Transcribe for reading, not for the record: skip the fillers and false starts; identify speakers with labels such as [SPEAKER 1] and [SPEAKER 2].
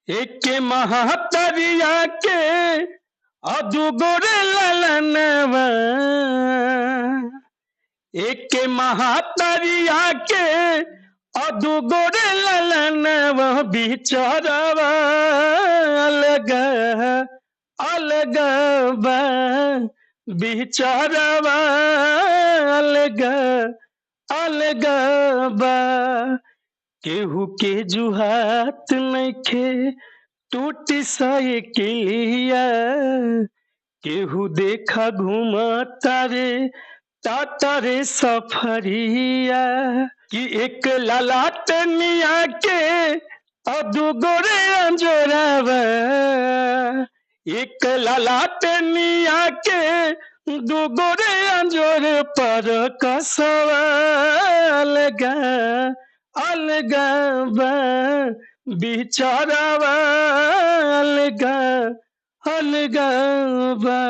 [SPEAKER 1] एक महातरिया के अदुगोरे ललनवा, एक महातरिया के अदुगोरे ललनवा बिचारवा अलग अलग बा, बिचारवा अलग अलग बा। केहू के जुहात नइखे टूटी साइकिलिया, केहू देखा घूमता रे टाटा रे सफरिया। कि एक ललाटनिया के अदुगोरे अंजोरवा, एक ललाटनिया के दुगोरे अंजोर पर कसवा अलग अलग बा, बिचारवा अलग अलग बा।